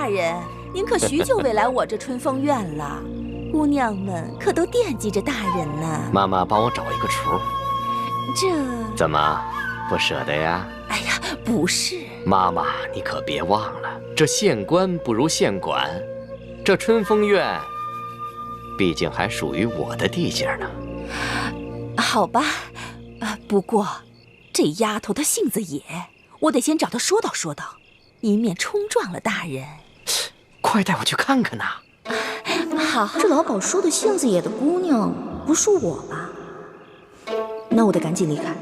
人，您可许久未来我这春风院了，姑娘们可都惦记着大人呢。妈妈帮我找一个厨。这怎么不舍得呀？哎呀，不是。妈妈，你可别忘了，这县官不如县管，这春风院毕竟还属于我的地界呢。好吧，不过这丫头她性子野，我得先找她说道说道，以免冲撞了大人。快带我去看看呐！好，这老鸨说的性子野的姑娘不是我吧？那我得赶紧离开。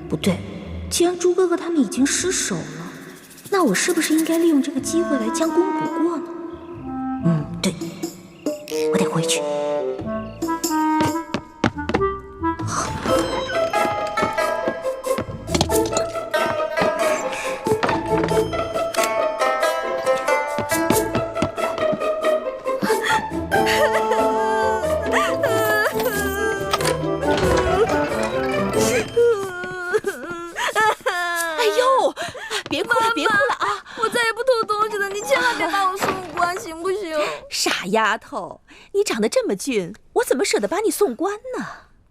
不对，既然猪哥哥他们已经失手了，那我是不是应该利用这个机会来将功补过呢？对，我得回去。别哭了，别哭了啊！我再也不偷东西了，你千万别把我送官，行不行？傻丫头，你长得这么俊，我怎么舍得把你送官呢？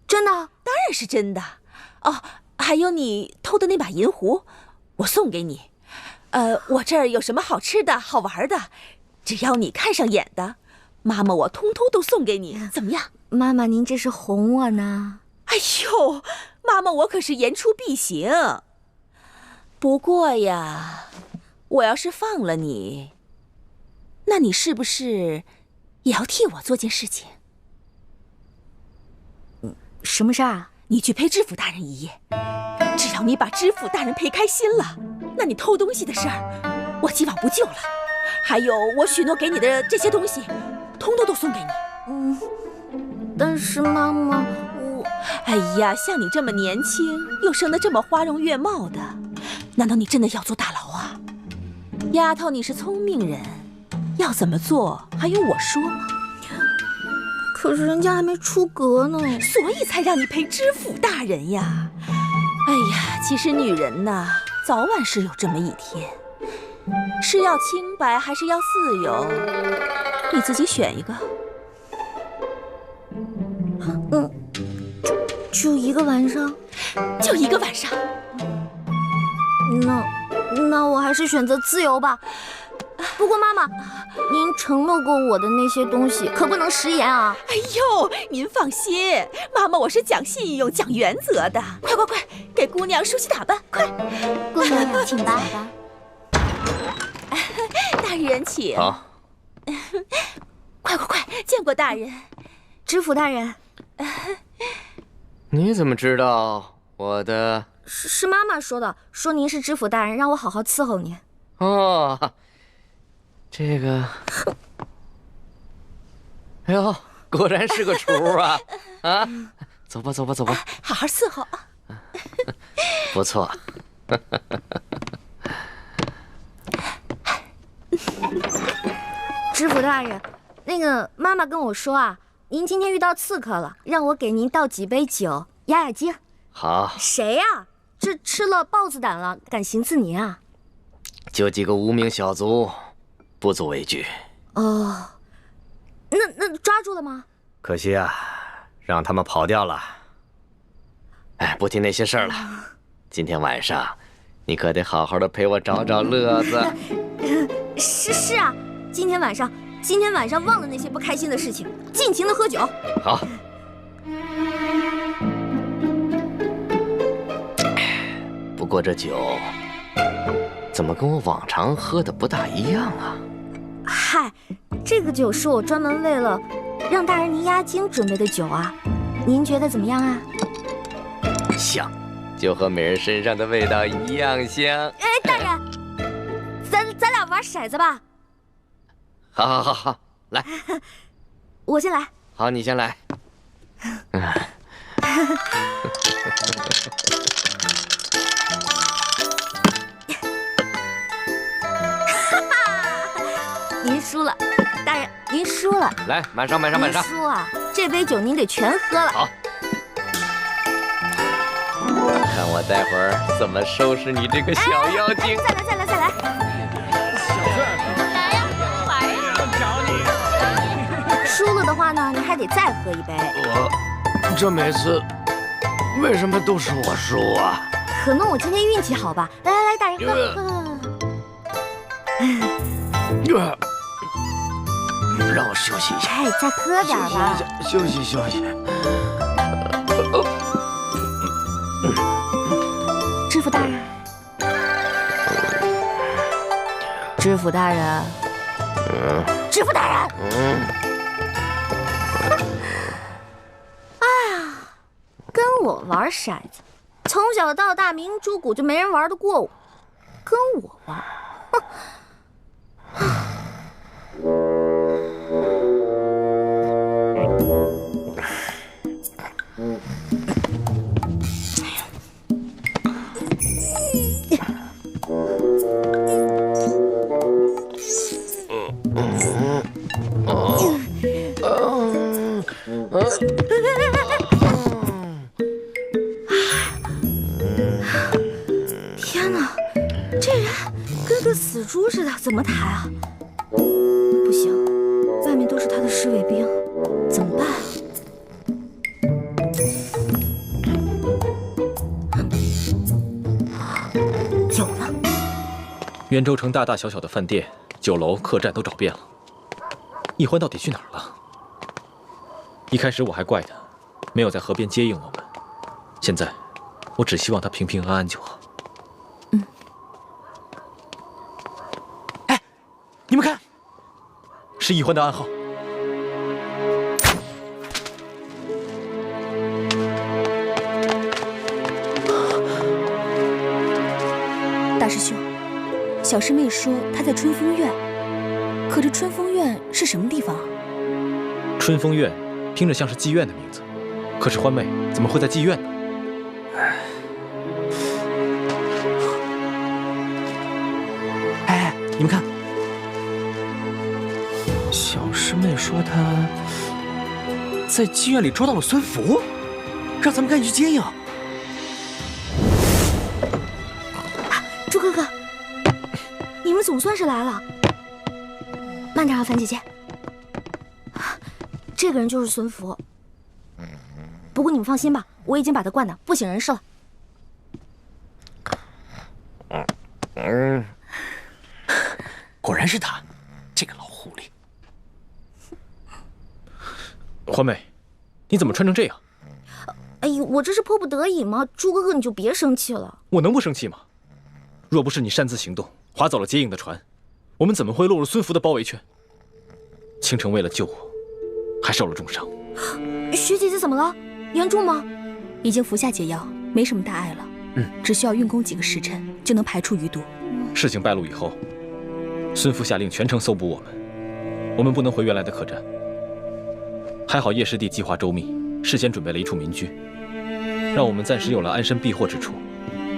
真的？当然是真的。哦，还有你偷的那把银壶，我送给你。我这儿有什么好吃的好玩的，只要你看上眼的，妈妈我通通都送给你，怎么样？妈妈，您这是哄我呢？哎呦，妈妈我可是言出必行。不过呀，我要是放了你，那你是不是也要替我做件事情？什么事儿啊？你去陪知府大人一夜，只要你把知府大人陪开心了，那你偷东西的事儿我既往不咎了。还有我许诺给你的这些东西，通通都送给你。但是妈妈，哎呀，像你这么年轻又生得这么花容月貌的，难道你真的要坐大牢啊？丫头，你是聪明人，要怎么做还用我说吗？可是人家还没出阁呢，所以才让你陪知府大人呀。哎呀，其实女人呐，早晚是有这么一天，是要清白还是要自由，你自己选一个。就一个晚上？就一个晚上。那我还是选择自由吧。不过妈妈，您承诺过我的那些东西可不能食言啊！哎呦，您放心，妈妈我是讲信用、讲原则的。快，给姑娘梳洗打扮，快！姑娘请吧。大人请。好。快，见过大人。知府大人。你怎么知道我的？是妈妈说的，说您是知府大人，让我好好伺候您。哦，这个，哎呦，果然是个厨啊！啊，走吧，好好伺候啊。不错。知府大人，那个妈妈跟我说啊，您今天遇到刺客了，让我给您倒几杯酒压压惊。好。谁呀？这吃了豹子胆了，敢行刺您啊？就几个无名小卒，不足为惧。哦，那抓住了吗？可惜啊，让他们跑掉了。哎，不提那些事儿了。今天晚上，你可得好好的陪我找找乐子。是啊，今天晚上忘了那些不开心的事情，尽情的喝酒。好。不过这酒怎么跟我往常喝的不大一样啊？嗨，这个酒是我专门为了让大人您压惊准备的酒啊，您觉得怎么样啊？香，就和美人身上的味道一样香。哎，大人，咱俩玩骰子吧。好，来，我先来。好，你先来。您输了，大人，您输了。来，满上。您输啊！这杯酒您得全喝了。好，看我待会儿怎么收拾你这个小妖精。再来。小翠，得再喝一杯。这每次为什么都是我输啊？可能我今天运气好吧。来来来，大人喝。让我休息一下。哎，再喝点吧。休息休息。知府大人，知府大人，知府大人。哎呀，跟我玩骰子，从小到大明珠谷就没人玩得过我，跟我玩，哼。天哪，这人跟个死猪似的，怎么抬啊？不行，外面都是他的侍卫兵，怎么办？有了！袁州城大大小小的饭店、酒楼、客栈都找遍了，易欢到底去哪儿了？一开始我还怪他，没有在河边接应我们，现在我只希望他平平安安就好。哎，你们看，是易欢的暗号。大师兄，小师妹说她在春风院，可这春风院是什么地方啊？春风院听着像是妓院的名字，可是欢妹怎么会在妓院呢？哎，你们看，小师妹说她在妓院里捉到了孙福，让咱们赶紧去接应。猪哥哥，你们总算是来了。慢点啊，樊姐姐。这个人就是孙福。不过你们放心吧，我已经把他灌得不省人事了。果然是他，这个老狐狸。欢妹，你怎么穿成这样？哎呦，我这是迫不得已嘛。猪哥哥，你就别生气了。我能不生气吗？若不是你擅自行动，划走了接应的船，我们怎么会落入孙福的包围圈？倾城为了救我，还受了重伤。徐姐姐怎么了？严重吗？已经服下解药，没什么大碍了。只需要运功几个时辰，就能排出余毒。事情败露以后，孙福下令全城搜捕我们，我们不能回原来的客栈。还好叶师弟计划周密，事先准备了一处民居，让我们暂时有了安身避祸之处。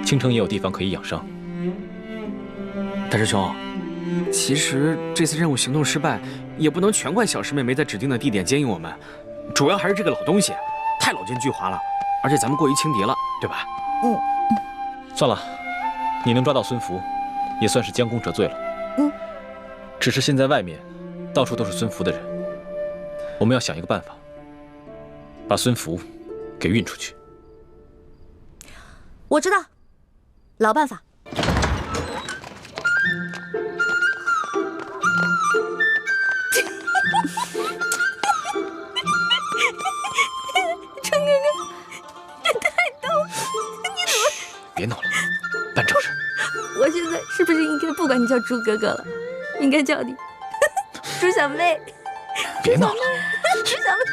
青城也有地方可以养伤。大师兄，其实这次任务行动失败，也不能全怪小师妹没在指定的地点接应我们，主要还是这个老东西太老奸巨猾了，而且咱们过于轻敌了，对吧？算了，你能抓到孙福，也算是将功折罪了。只是现在外面到处都是孙福的人，我们要想一个办法，把孙福给运出去。我知道，老办法。春哥哥，这太逗了，你怎么？别闹了，办正事。我现在是不是应该不管你叫猪哥哥了，应该叫你猪小妹？别闹了，猪小妹，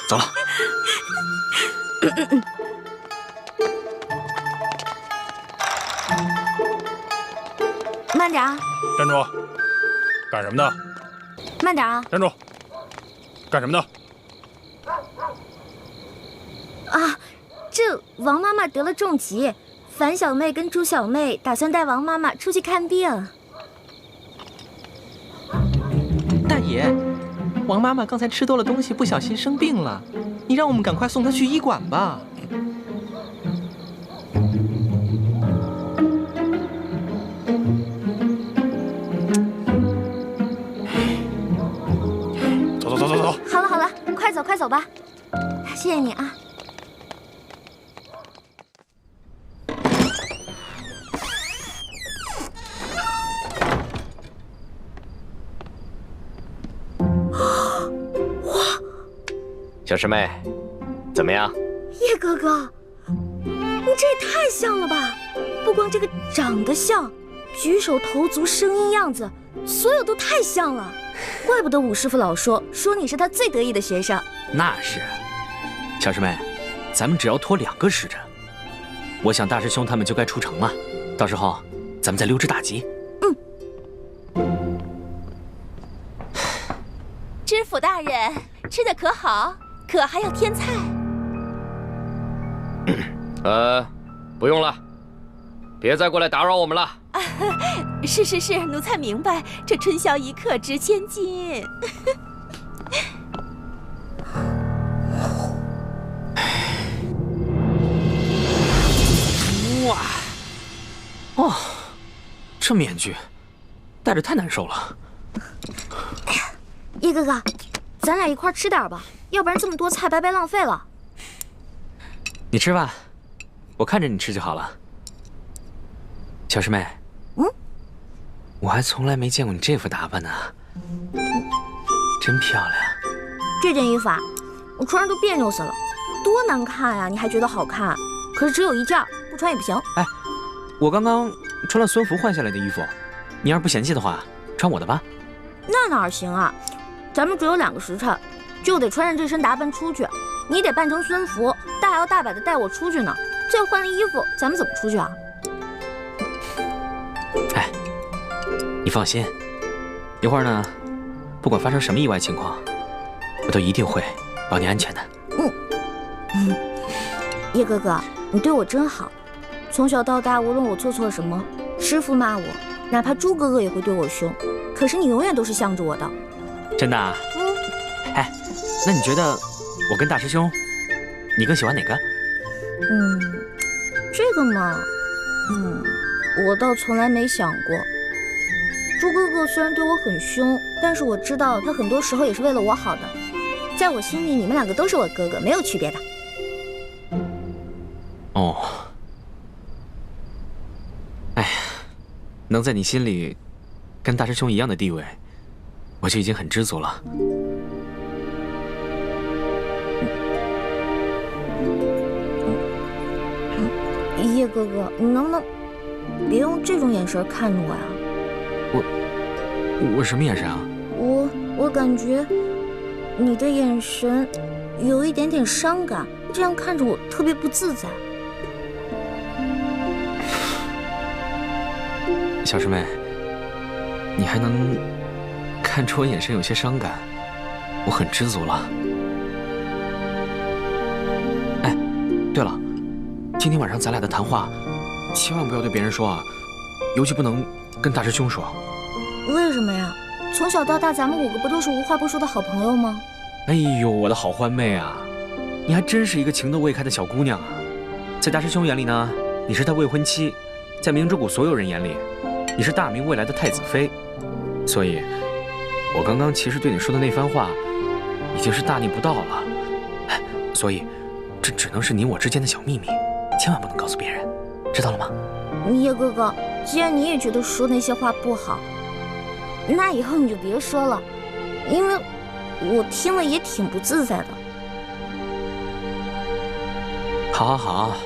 走了。慢点啊！站住！干什么呢？慢点啊！站住！干什么呢？啊，这王妈妈得了重疾，樊小妹跟朱小妹打算带王妈妈出去看病。大爷，王妈妈刚才吃多了东西，不小心生病了，你让我们赶快送她去医馆吧。走。好了好了，快走！走吧。谢谢你啊。小师妹，怎么样？叶哥哥，你这也太像了吧！不光这个长得像，举手投足、声音、样子，所有都太像了。怪不得武师傅老说你是他最得意的学生。那是，小师妹，咱们只要拖2个时辰，我想大师兄他们就该出城了。到时候咱们再溜之大吉。知府大人，吃的可好？可还要添菜？不用了，别再过来打扰我们了。是，奴才明白，这春宵一刻值千金。哇，哦，这面具戴着太难受了。叶哥哥，咱俩一块吃点吧，要不然这么多菜白白浪费了。你吃吧，我看着你吃就好了。小师妹，我还从来没见过你这副打扮呢，真漂亮。这件衣服啊，我穿上都别扭死了，多难看呀！你还觉得好看？可是只有一件，不穿也不行。哎，我刚刚穿了孙福换下来的衣服，你要是不嫌弃的话，穿我的吧。那哪行啊？咱们只有2个时辰，就得穿上这身打扮出去。你得扮成孙福，大摇大摆的带我出去呢。再换了衣服，咱们怎么出去啊？哎，你放心，一会儿呢，不管发生什么意外情况，我都一定会保你安全的。叶哥哥，你对我真好。从小到大，无论我做错什么，师傅骂我，哪怕猪哥哥也会对我凶，可是你永远都是向着我的。真的啊？哎，那你觉得我跟大师兄，你更喜欢哪个？这个嘛，我倒从来没想过。猪哥哥虽然对我很凶，但是我知道他很多时候也是为了我好的。在我心里，你们2个都是我哥哥，没有区别的。哦，哎呀，能在你心里跟大师兄一样的地位，我就已经很知足了。叶哥哥，你能不能别用这种眼神看着我呀？我什么眼神啊？我感觉你的眼神有一点点伤感，这样看着我特别不自在。小师妹，你还能看出我眼神有些伤感，我很知足了。哎，对了，今天晚上咱俩的谈话，千万不要对别人说啊，尤其不能跟大师兄说。为什么呀？从小到大，咱们5个不都是无话不说的好朋友吗？哎呦，我的好欢妹啊，你还真是一个情窦未开的小姑娘啊！在大师兄眼里呢，你是他未婚妻；在明之谷所有人眼里，你是大明未来的太子妃。所以，我刚刚其实对你说的那番话，已经是大逆不道了。所以，这只能是你我之间的小秘密，千万不能告诉别人，知道了吗？叶哥哥，既然你也觉得说那些话不好，那以后你就别说了，因为我听了也挺不自在的。好，好，好，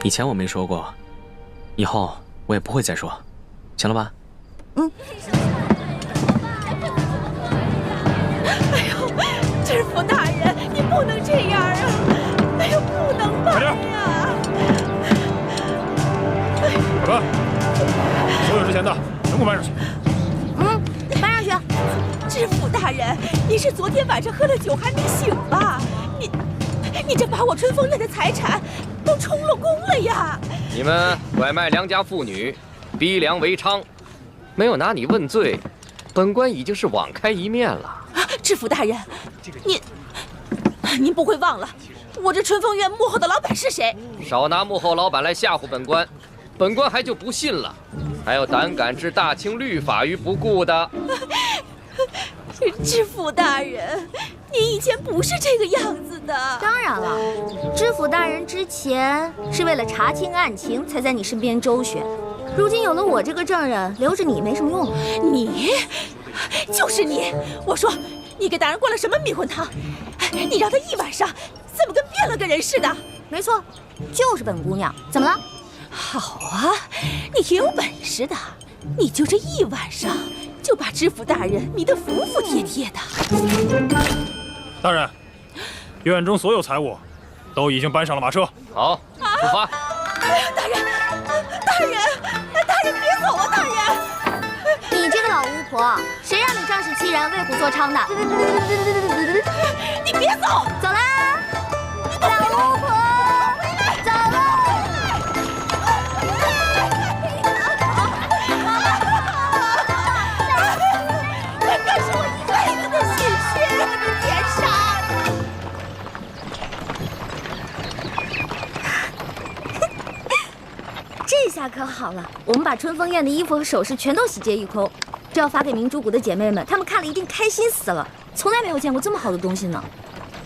以前我没说过，以后我也不会再说，行了吧？哎呦，知府大人，你不能这样啊！哎呦，不能吧呀！小哥，所有值钱的全给我搬上去。搬上去。知府大人，您是昨天晚上喝了酒还没醒吧？你这把我春风院的财产都充了公了呀！你们拐卖良家妇女，逼良为娼，没有拿你问罪，本官已经是网开一面了。知府大人，您不会忘了我这春风院幕后的老板是谁？少拿幕后老板来吓唬本官，本官还就不信了，还有胆敢置大清律法于不顾的。知府大人，你以前不是这个样子的。当然了，知府大人之前是为了查清案情才在你身边周旋，如今有了我这个证人，留着你没什么用了。你，就是你！我说，你给大人灌了什么迷魂汤？你让他一晚上怎么跟变了个人似的？没错，就是本姑娘。怎么了？好啊，你挺有本事的，你就这一晚上就把知府大人迷得服服帖帖的。大人，院中所有财物都已经搬上了马车。好，出发。大人，你别走啊！大人，你这个老巫婆，谁让你仗势欺人、为虎作伥的？你别走！走啦，老巫婆，走喽！这是我一辈子的心血，你别杀！这下可好了，我们把春风院的衣服和首饰全都洗劫一空，这要发给明珠谷的姐妹们，她们看了一定开心死了，从来没有见过这么好的东西呢。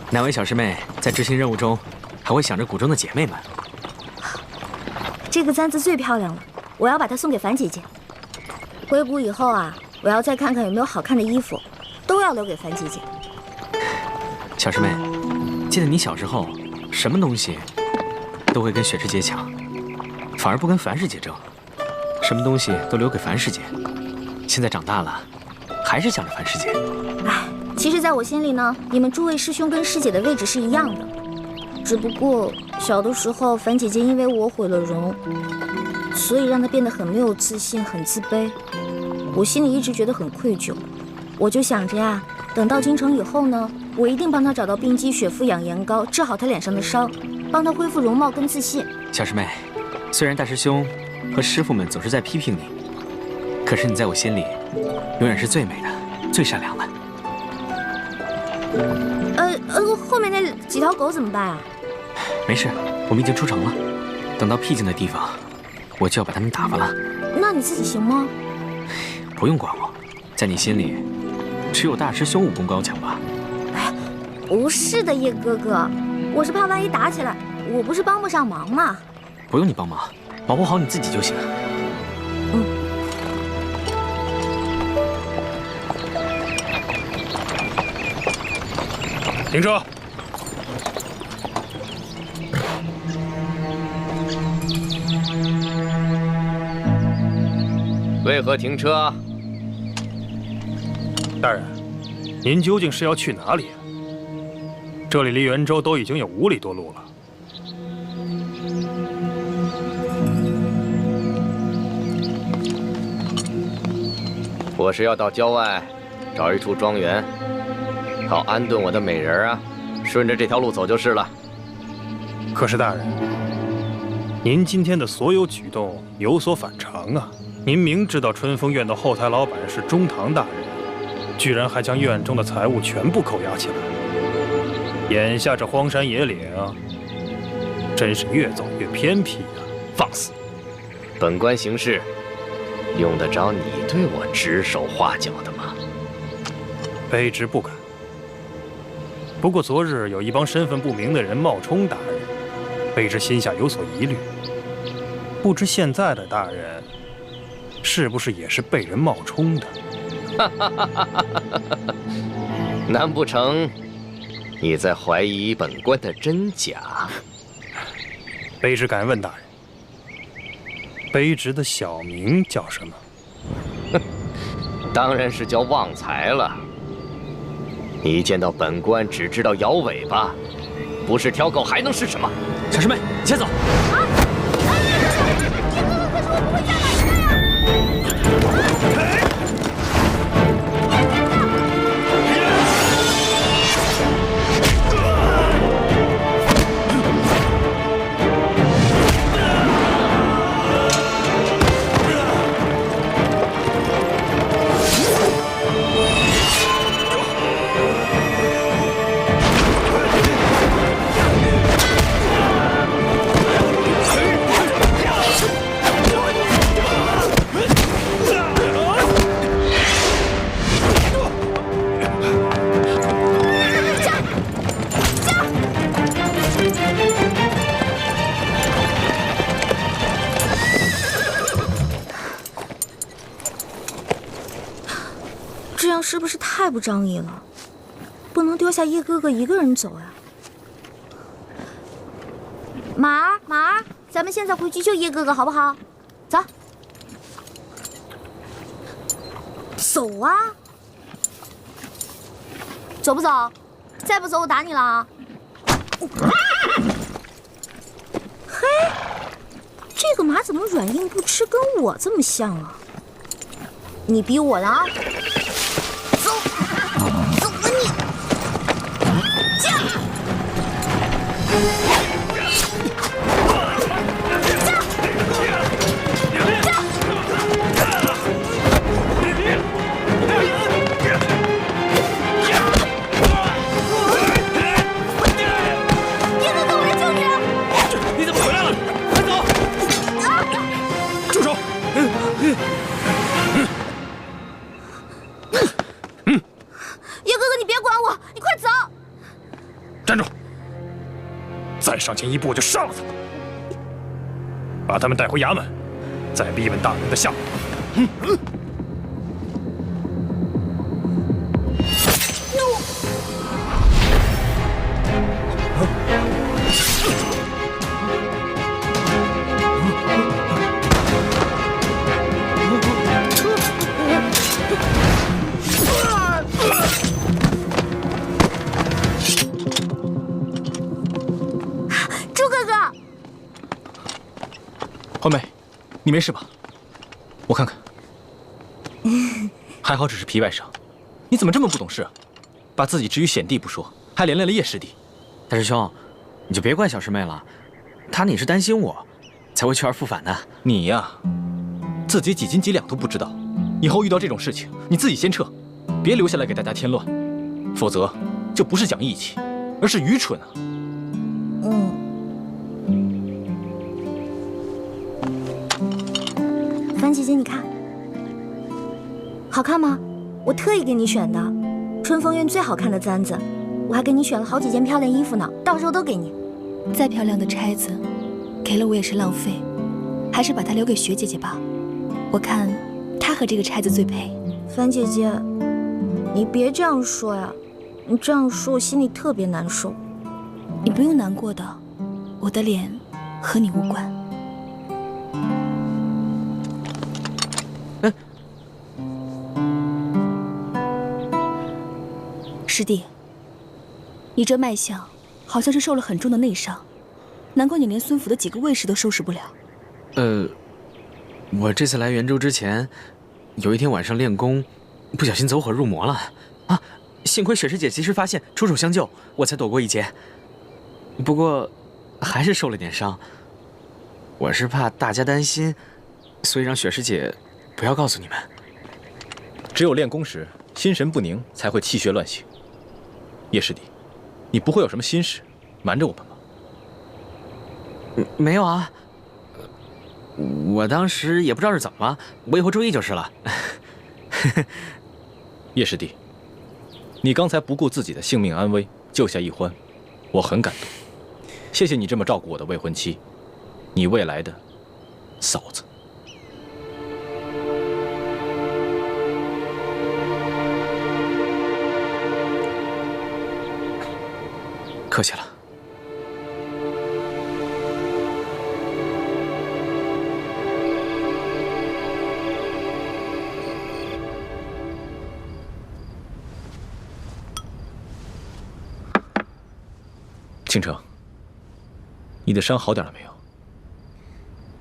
哪位小师妹在执行任务中，还会想着谷中的姐妹们？这个簪子最漂亮了，我要把它送给樊姐姐。回谷以后啊，我要再看看有没有好看的衣服，都要留给樊姐姐。小师妹，记得你小时候，什么东西都会跟雪师姐抢，反而不跟樊师姐争，什么东西都留给樊师姐。现在长大了，还是想着樊师姐。哎，其实在我心里呢，你们诸位师兄跟师姐的位置是一样的，只不过小的时候樊姐姐因为我毁了容，所以让她变得很没有自信，很自卑。我心里一直觉得很愧疚，我就想着呀，等到京城以后呢，我一定帮她找到冰肌雪肤养颜膏，治好她脸上的伤，帮她恢复容貌跟自信。小师妹，虽然大师兄和师傅们总是在批评你，可是你在我心里永远是最美的、最善良的。后面那几条狗怎么办啊？没事，我们已经出城了，等到僻静的地方，我就要把它们打发了。那你自己行吗？不用管我，在你心里，只有大师兄武功高强吧？哎，不是的，叶哥哥，我是怕万一打起来，我不是帮不上忙吗？不用你帮忙，保护好你自己就行。停车！为何停车？大人，您究竟是要去哪里啊？这里离袁州都已经有5里多路了。我是要到郊外找一处庄园，好安顿我的美人啊，顺着这条路走就是了。可是大人，您今天的所有举动有所反常啊！您明知道春风院的后台老板是中堂大人，居然还将院中的财物全部扣押起来。眼下这荒山野岭啊，真是越走越偏僻啊！放肆！本官行事，用得着你对我指手画脚的吗？卑职不敢。不过昨日有一帮身份不明的人冒充大人，卑职心下有所疑虑。不知现在的大人是不是也是被人冒充的？难不成你在怀疑本官的真假？卑职敢问大人，卑职的小名叫什么？当然是叫旺财了。你一见到本官只知道摇尾巴，不是挑狗还能是什么？小师妹，你先走。这样是不是太不仗义了？不能丢下叶哥哥一个人走呀。马儿，咱们现在回去救叶哥哥好不好？走。走啊！走不走？再不走我打你了啊！嘿，这个马怎么软硬不吃，跟我这么像啊？你逼我的啊！走吧你！驾！叶哥哥，你别管我，你快走！站住！再上前一步，我就杀了他！把他们带回衙门，再逼问大人的下落。猪哥哥，欢梅，你没事吧？我看看，还好只是皮外伤。你怎么这么不懂事啊？把自己置于险地不说，还连累了叶师弟。大师兄，你就别怪小师妹了，她也是担心我，才会去而复返的。你呀，自己几斤几两都不知道，以后遇到这种事情，你自己先撤，别留下来给大家添乱，否则就不是讲义气，而是愚蠢啊！樊姐姐，你看，好看吗？我特意给你选的，春风院最好看的簪子，我还给你选了好几件漂亮衣服呢，到时候都给你。再漂亮的钗子，给了我也是浪费，还是把它留给雪姐姐吧。我看她和这个钗子最配。樊姐姐，你别这样说呀，你这样说我心里特别难受。你不用难过的，我的脸和你无关。师弟，你这脉象好像是受了很重的内伤，难怪你连孙府的几个卫士都收拾不了。我这次来元州之前，有一天晚上练功，不小心走火入魔了啊！幸亏雪师姐及时发现，出手相救，我才躲过一劫。不过，还是受了点伤。我是怕大家担心，所以让雪师姐不要告诉你们。只有练功时心神不宁，才会气血乱行。叶师弟，你不会有什么心事瞒着我们吧？没有啊，我当时也不知道是怎么了，我以后注意就是了。叶师弟，你刚才不顾自己的性命安危救下一欢，我很感动。谢谢你这么照顾我的未婚妻，你未来的嫂子。客气了。倾城，你的伤好点了没有？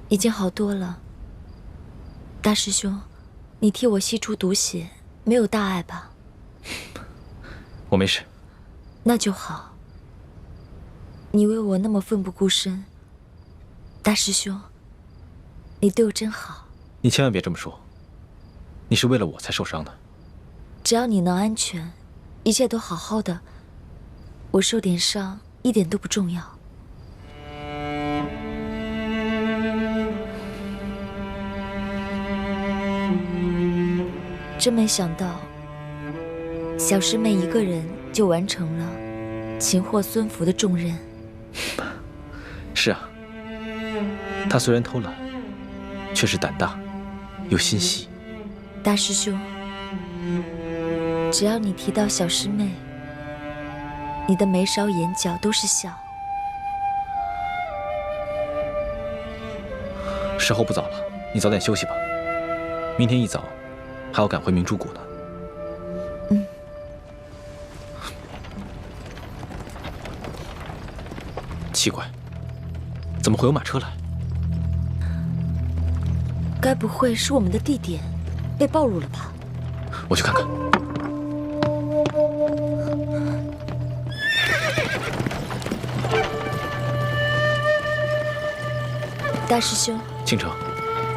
已经好多了。大师兄，你替我吸出毒血，没有大碍吧？我没事。那就好。你为我那么奋不顾身，大师兄，你对我真好。你千万别这么说，你是为了我才受伤的。只要你能安全，一切都好好的，我受点伤一点都不重要。真没想到，小师妹一个人就完成了擒获孙福的重任。是啊，他虽然偷懒，却是胆大又心细。大师兄，只要你提到小师妹，你的眉梢眼角都是笑。时候不早了，你早点休息吧。明天一早还要赶回明珠谷呢。嗯。奇怪，怎么会有马车来？该不会是我们的地点被暴露了吧？我去看看。大师兄，倾城，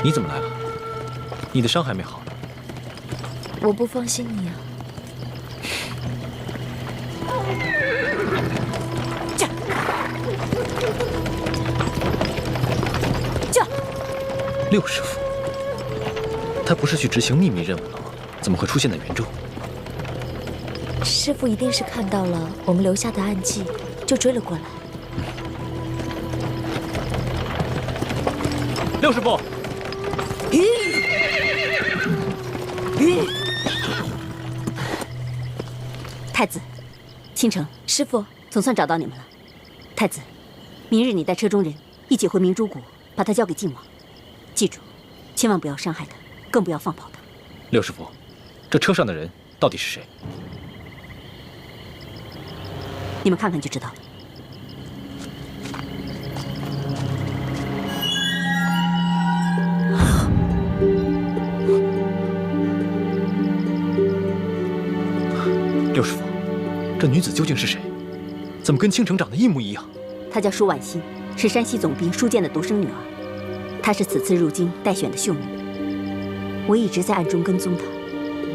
你怎么来了？你的伤还没好呢。我不放心你啊。六师傅，他不是去执行秘密任务了吗？怎么会出现在元州？师傅一定是看到了我们留下的暗记，就追了过来。六师傅，太子，倾城，师傅，总算找到你们了。太子，明日你带车中人一起回明珠谷，把他交给晋王。记住，千万不要伤害他，更不要放跑他。六师傅，这车上的人到底是谁？你们看看就知道了。六师傅，这女子究竟是谁？怎么跟倾城长得一模一样？她叫舒婉欣，是山西总兵舒建的独生女儿。她是此次入京待选的秀女。我一直在暗中跟踪她，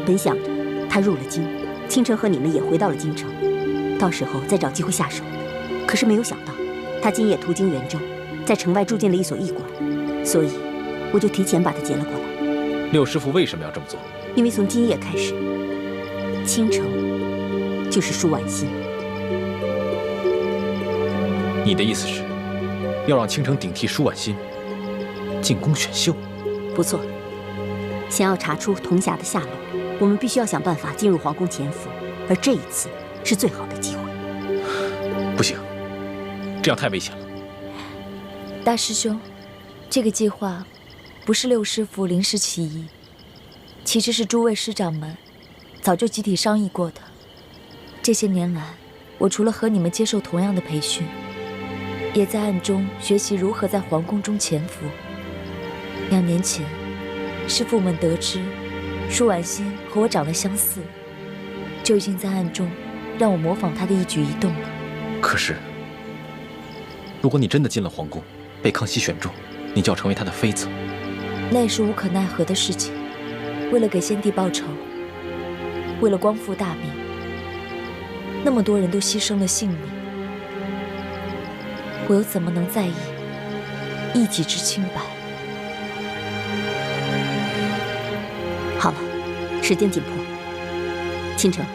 本想着她入了京，倾城和你们也回到了京城，到时候再找机会下手。可是没有想到，她今夜途经元州，在城外住进了一所驿馆，所以我就提前把她劫了过来。六师傅为什么要这么做？因为从今夜开始，倾城就是舒婉欣。你的意思是，要让倾城顶替舒婉欣进宫选秀？不错。想要查出童霞的下落，我们必须要想办法进入皇宫潜伏，而这一次是最好的机会。不行，这样太危险了。大师兄，这个计划不是六师傅临时起意，其实是诸位师长们早就集体商议过的。这些年来，我除了和你们接受同样的培训，也在暗中学习如何在皇宫中潜伏。2年前，师父们得知舒婉欣和我长得相似，就已经在暗中让我模仿她的一举一动了。可是，如果你真的进了皇宫，被康熙选中，你就要成为他的妃子。那也是无可奈何的事情。为了给先帝报仇，为了光复大明，那么多人都牺牲了性命，我又怎么能在意一己之清白？好了，时间紧迫。倾城，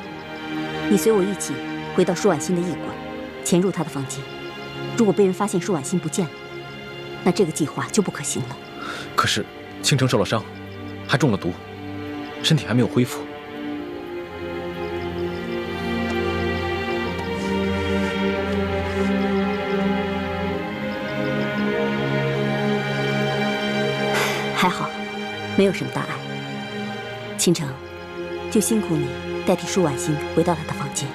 你随我一起回到舒婉欣的驿馆，潜入她的房间。如果被人发现舒婉欣不见了，那这个计划就不可行了。可是倾城受了伤，还中了毒，身体还没有恢复。还好，没有什么大碍。倾城，就辛苦你代替舒婉欣回到她的房间。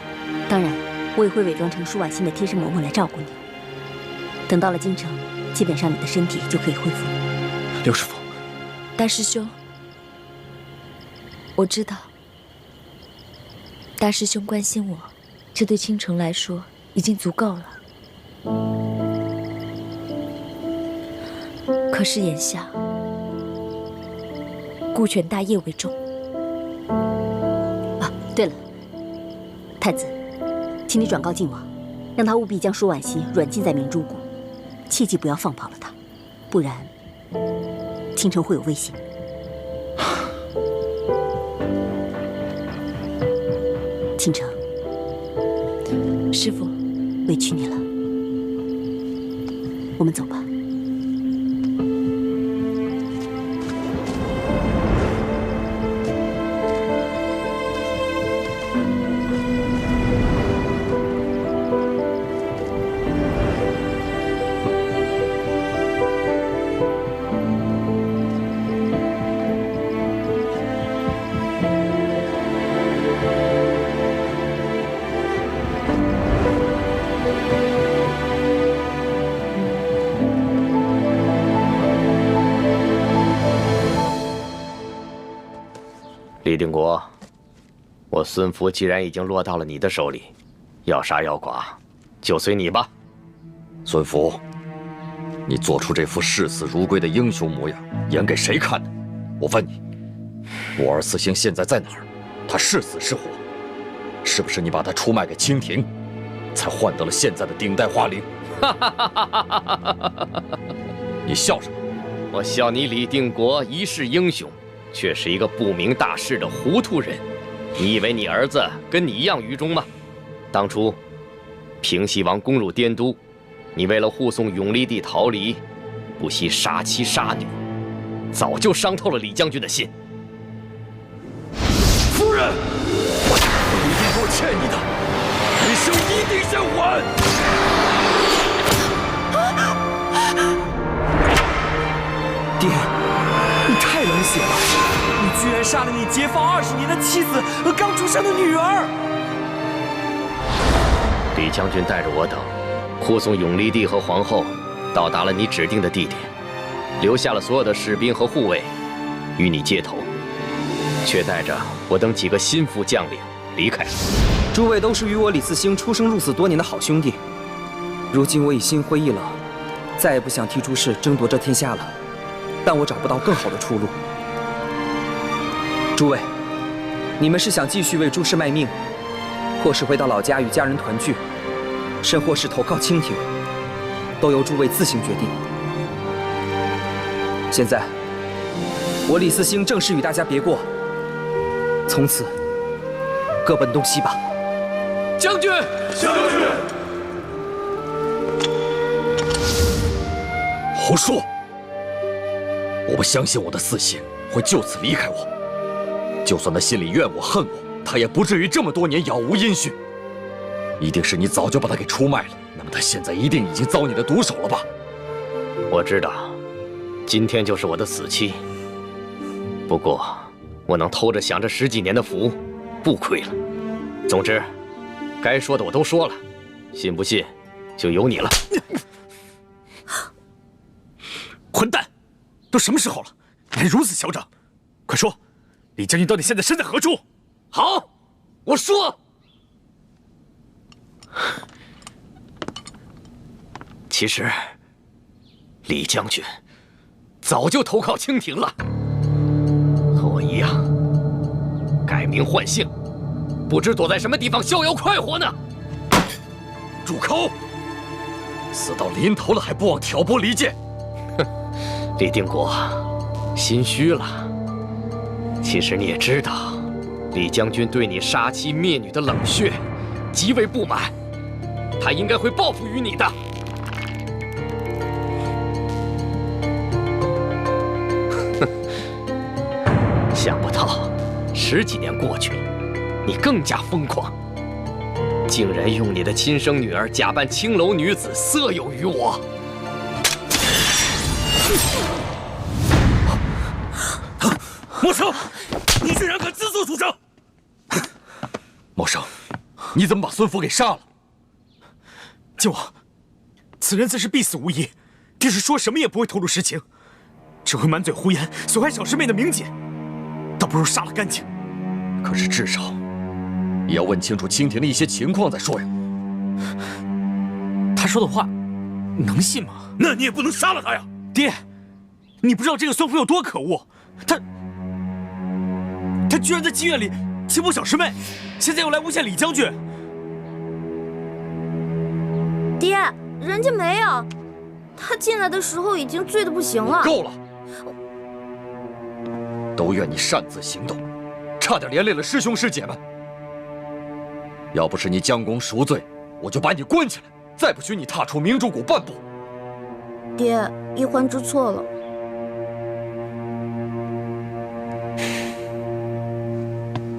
当然，我也会伪装成舒婉欣的贴身嬷嬷来照顾你。等到了京城，基本上你的身体就可以恢复了。六师傅，大师兄，我知道，大师兄关心我，这对倾城来说已经足够了。可是眼下，顾全大业为重。啊，对了，太子，请你转告晋王，让他务必将舒婉欣软禁在明珠谷，切记不要放跑了他，不然倾城会有危险。倾城，师父，委屈你了，我们走吧。李定国，我孙福既然已经落到了你的手里，要杀要剐，就随你吧。孙福，你做出这副视死如归的英雄模样，演给谁看的？我问你，我儿四星现在在哪儿？他是死是活？是不是你把他出卖给清廷，才换得了现在的顶戴花翎？你笑什么？我笑你李定国一世英雄，却是一个不明大事的糊涂人。你以为你儿子跟你一样愚忠吗？当初平西王攻入滇都，你为了护送永历帝逃离，不惜杀妻杀女，早就伤透了李将军的心。夫人，李定国欠你的，余生一定先还。爹，你太冷血了！你居然杀了你结放20年的妻子和刚出生的女儿！李将军带着我等，护送永历帝和皇后到达了你指定的地点，留下了所有的士兵和护卫与你接头，却带着我等几个心腹将领离开了。诸位都是与我李四星出生入死多年的好兄弟，如今我已心灰意冷，再也不想替诸氏争夺这天下了。但我找不到更好的出路。诸位，你们是想继续为诸氏卖命，或是回到老家与家人团聚，甚或是投靠清廷，都由诸位自行决定。现在，我李四星正式与大家别过，从此各奔东西吧。将军，将军，胡说！我不相信我的四星会就此离开我，就算他心里怨我恨我，他也不至于这么多年杳无音讯。一定是你早就把他给出卖了，那么他现在一定已经遭你的毒手了吧？我知道，今天就是我的死期。不过，我能偷着享这10几年的福，不亏了。总之，该说的我都说了，信不信，就由你了。混蛋！都什么时候了，你还如此嚣张？快说，李将军到底现在身在何处？好，我说。其实，李将军早就投靠清廷了，和我一样，改名换姓，不知躲在什么地方逍遥快活呢。住口！死到临头了还不忘挑拨离间！李定国，心虚了。其实你也知道，李将军对你杀妻灭女的冷血极为不满，他应该会报复于你的。想不到10几年过去了，你更加疯狂，竟然用你的亲生女儿假扮青楼女子色诱于我。莫生，你居然敢自作主张！莫生，你怎么把孙福给杀了？靖王，此人自是必死无疑，定是说什么也不会透露实情，只会满嘴胡言，损害小师妹的名节，倒不如杀了干净。可是至少也要问清楚清廷的一些情况再说呀。他说的话能信吗？那你也不能杀了他呀！爹，你不知道这个孙福有多可恶，他居然在妓院里欺负小师妹，现在又来诬陷李将军。爹，人家没有，他进来的时候已经醉得不行了。够了！都怨你擅自行动，差点连累了师兄师姐们。要不是你将功赎罪，我就把你关起来，再不许你踏出明珠谷半步。爹，一欢知错了。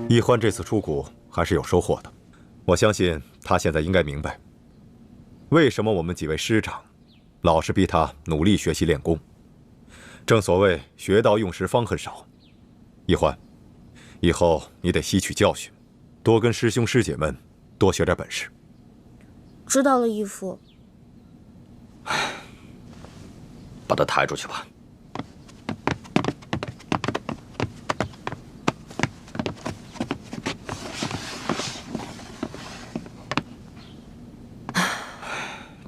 一欢这次出谷还是有收获的，我相信他现在应该明白，为什么我们几位师长老是逼他努力学习练功。正所谓学到用时方恨少。一欢，以后你得吸取教训，多跟师兄师姐们多学点本事。知道了，义父。把他抬出去吧。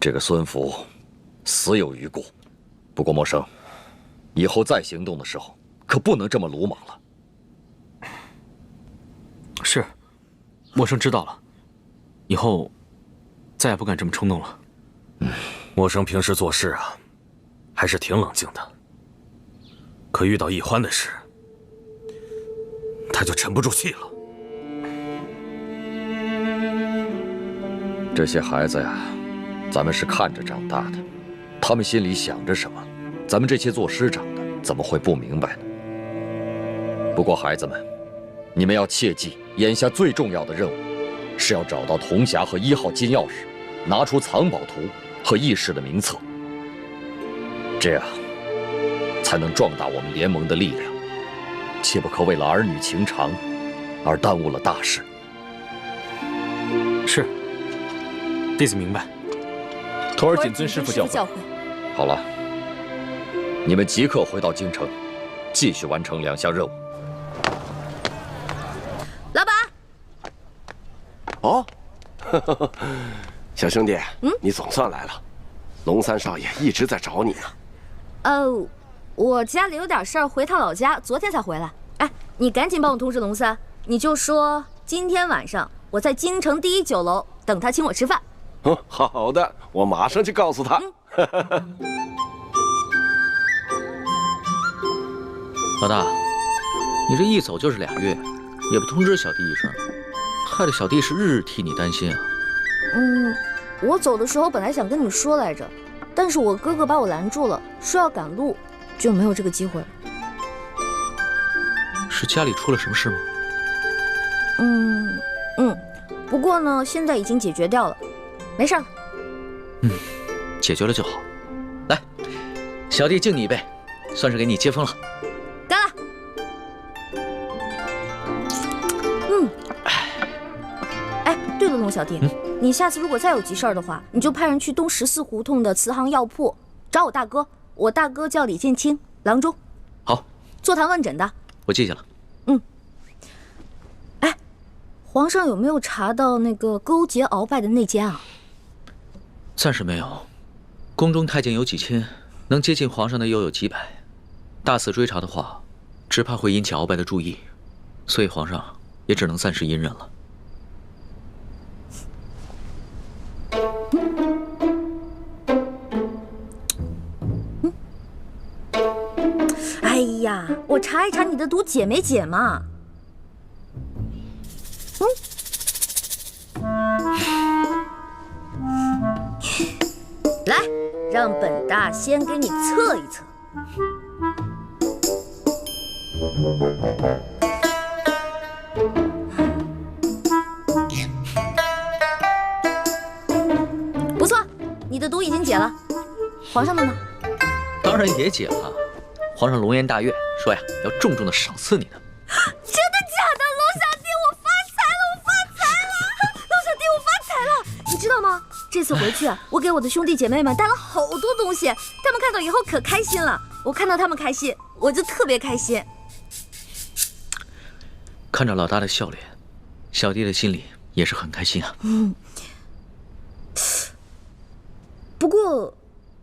这个孙福死有余辜。不过莫生，以后再行动的时候，可不能这么鲁莽了。是，莫生知道了，以后再也不敢这么冲动了。莫生平时做事啊，还是挺冷静的。可遇到易欢的事，他就沉不住气了。这些孩子呀，咱们是看着长大的，他们心里想着什么，咱们这些做师长的怎么会不明白呢？不过孩子们，你们要切记，眼下最重要的任务是要找到铜匣和1号金钥匙，拿出藏宝图和义士的名册，这样才能壮大我们联盟的力量，切不可为了儿女情长而耽误了大事。是，弟子明白。徒儿谨遵师父教诲。好了，你们即刻回到京城，继续完成2项任务。老板。哦，小兄弟，你总算来了。龙三少爷一直在找你呢。我家里有点事儿，回趟老家，昨天才回来。哎，你赶紧帮我通知龙三，你就说今天晚上我在京城第1酒楼等他请我吃饭。好的，我马上去告诉他。老大，你这一走就是2月，也不通知小弟一声，害得小弟是日日替你担心啊。我走的时候本来想跟你说来着，但是我哥哥把我拦住了，说要赶路，就没有这个机会了。是家里出了什么事吗？不过呢，现在已经解决掉了，没事了。解决了就好。来，小弟敬你一杯，算是给你接风了。干了。哎，对了，龙小弟，你下次如果再有急事儿的话，你就派人去东14胡同的慈航药铺找我大哥，我大哥叫李建清，郎中。好，坐堂问诊的。我记下了。哎，皇上有没有查到那个勾结鳌拜的内奸啊？暂时没有，宫中太监有几千，能接近皇上的又有几百，大肆追查的话，只怕会引起鳌拜的注意，所以皇上也只能暂时隐忍了。哎呀，我查一查你的毒解没解嘛？来，让本大先给你测一测。不错，你的毒已经解了。皇上的呢？当然也解了。皇上龙颜大悦，说呀要重重的赏赐你呢。真的假的？龙小弟，我发财了！我发财了！龙小弟，我发财了！你知道吗？这次回去啊，我给我的兄弟姐妹们带了好多东西，他们看到以后可开心了。我看到他们开心，我就特别开心。看着老大的笑脸，小弟的心里也是很开心啊。不过，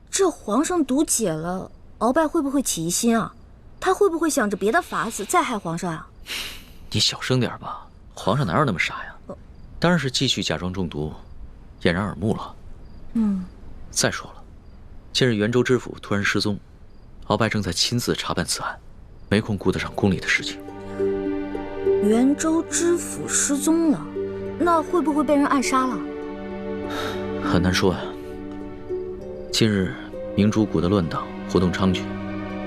这皇上毒解了，鳌拜会不会起疑心啊？他会不会想着别的法子再害皇上啊？你小声点吧，皇上哪有那么傻呀？当然是继续假装中毒，掩人耳目了。再说了，近日元州知府突然失踪，鳌拜正在亲自查办此案，没空顾得上宫里的事情。元州知府失踪了，那会不会被人暗杀了？很难说呀。近日明珠谷的乱党活动猖獗，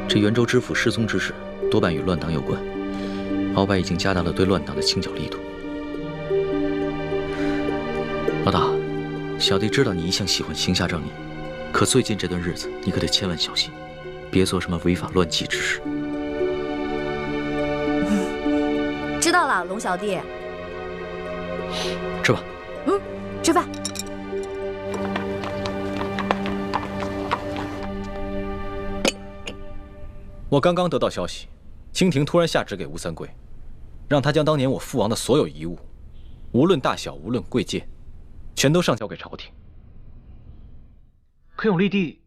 这元州知府失踪之事多半与乱党有关。鳌拜已经加大了对乱党的清剿力度。老大，小弟知道你一向喜欢行侠仗义，可最近这段日子你可得千万小心，别做什么违法乱纪之事。知道了，龙小弟。吃吧。吃饭。我刚刚得到消息，清廷突然下旨给吴三桂，让他将当年我父王的所有遗物，无论大小，无论贵贱，全都上交给朝廷。可永历帝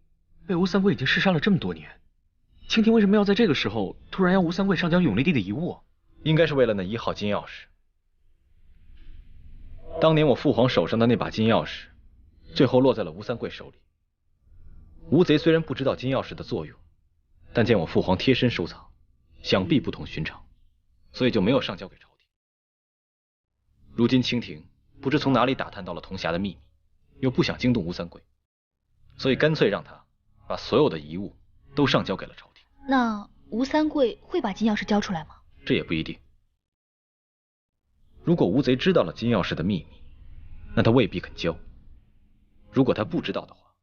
被吴三桂已经弑杀了这么多年，清廷为什么要在这个时候突然要吴三桂上交永历帝的遗物？应该是为了那1号金钥匙。当年我父皇手上的那把金钥匙，最后落在了吴三桂手里。吴贼虽然不知道金钥匙的作用，但见我父皇贴身收藏，想必不同寻常，所以就没有上交给朝廷。如今清廷不知从哪里打探到了铜匣的秘密，又不想惊动吴三桂，所以干脆让他把所有的遗物都上交给了朝廷。那吴三桂会把金钥匙交出来吗？这也不一定。如果吴贼知道了金钥匙的秘密，那他未必肯交；如果他不知道的话，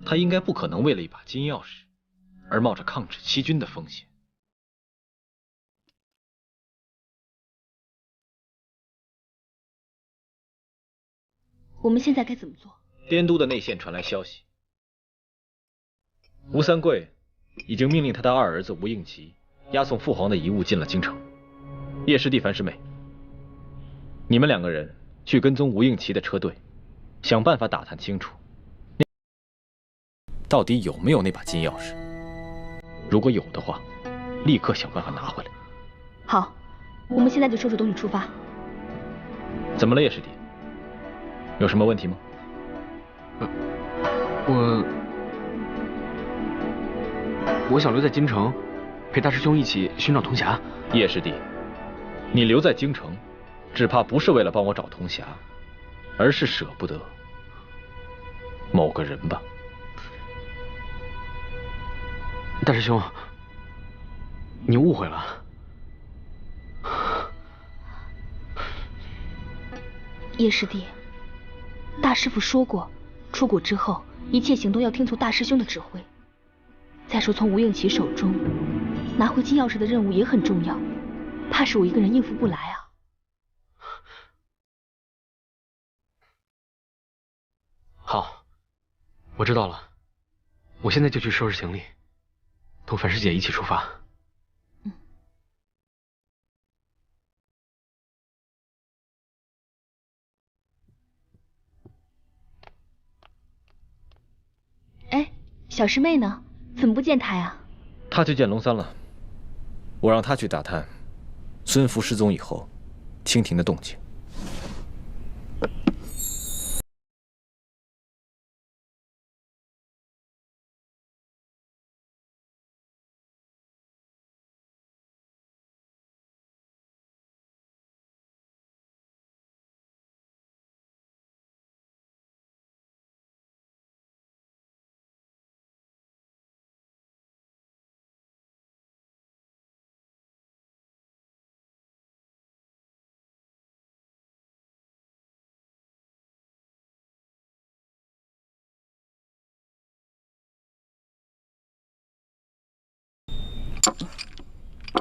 他应该不可能为了一把金钥匙而冒着抗旨欺君的风险。我们现在该怎么做？滇都的内线传来消息，吴三桂已经命令他的二儿子吴应奇押送父皇的遗物进了京城。叶师弟、樊师妹，你们2个人去跟踪吴应奇的车队，想办法打探清楚到底有没有那把金钥匙。如果有的话，立刻想办法拿回来。好，我们现在就收拾东西出发。怎么了，叶师弟？有什么问题吗？我想留在京城，陪大师兄一起寻找铜匣。叶师弟，你留在京城，只怕不是为了帮我找铜匣，而是舍不得某个人吧？大师兄，你误会了。叶师弟，大师傅说过，出谷之后，一切行动要听从大师兄的指挥。再说，从吴应奇手中拿回金钥匙的任务也很重要，怕是我一个人应付不来啊。好，我知道了，我现在就去收拾行李，同樊师姐一起出发。哎，小师妹呢？怎么不见她呀？她去见龙三了，我让她去打探孙福失踪以后清廷的动静。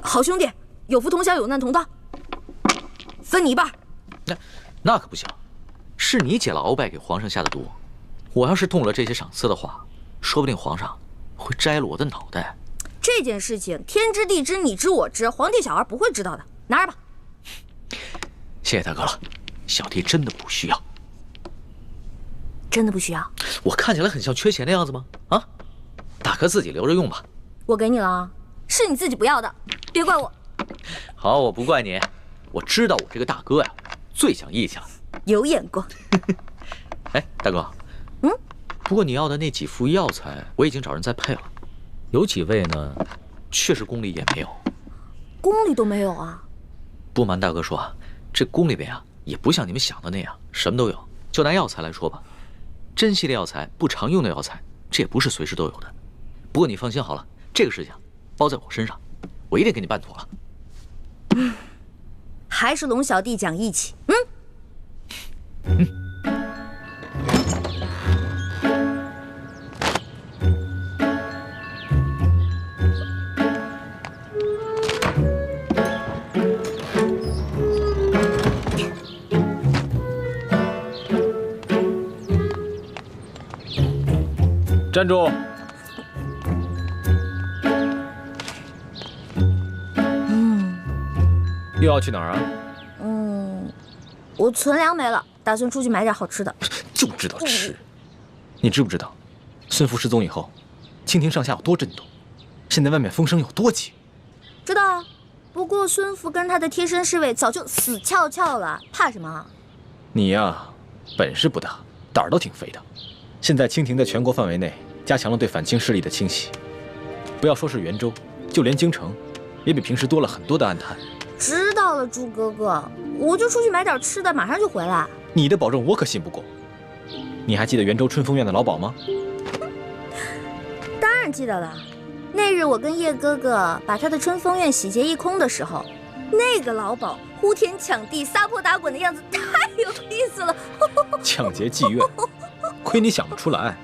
好兄弟，有福同享，有难同当，分你一半。那可不行，是你解了鳌拜给皇上下的毒，我要是动了这些赏赐的话，说不定皇上会摘了我的脑袋。这件事情天知地知，你知我知，皇帝小孩不会知道的，拿着吧。谢谢大哥了，小弟真的不需要。真的不需要？我看起来很像缺钱的样子吗？啊，大哥自己留着用吧。我给你了啊，是你自己不要的，别怪我。好，我不怪你。我知道我这个大哥呀，最讲义气了，有眼光。哎，大哥，不过你要的那几副药材，我已经找人在配了。有几味呢，确实宫里也没有。宫里都没有啊？不瞒大哥说啊，这宫里边啊，也不像你们想的那样什么都有。就拿药材来说吧，珍稀的药材、不常用的药材，这也不是随时都有的。不过你放心好了，这个事情包在我身上，我一定给你办妥了。还是龙小弟讲义气。站住！又要去哪儿啊？我存粮没了，打算出去买点好吃的。就知道吃。你知不知道，孙福失踪以后，清廷上下有多震动，现在外面风声有多急。知道啊，不过孙福跟他的贴身侍卫早就死翘翘了，怕什么？你呀，本事不大，胆儿倒挺肥的。现在清廷在全国范围内加强了对反清势力的清洗，不要说是元州，就连京城，也比平时多了很多的暗探。知道了，猪哥哥，我就出去买点吃的，马上就回来。你的保证我可信不过。你还记得元州春风院的老鸨吗？当然记得了。那日我跟叶哥哥把他的春风院洗劫一空的时候，那个老鸨呼天抢地、撒泼打滚的样子太有意思了。抢劫妓院，亏你想得出来。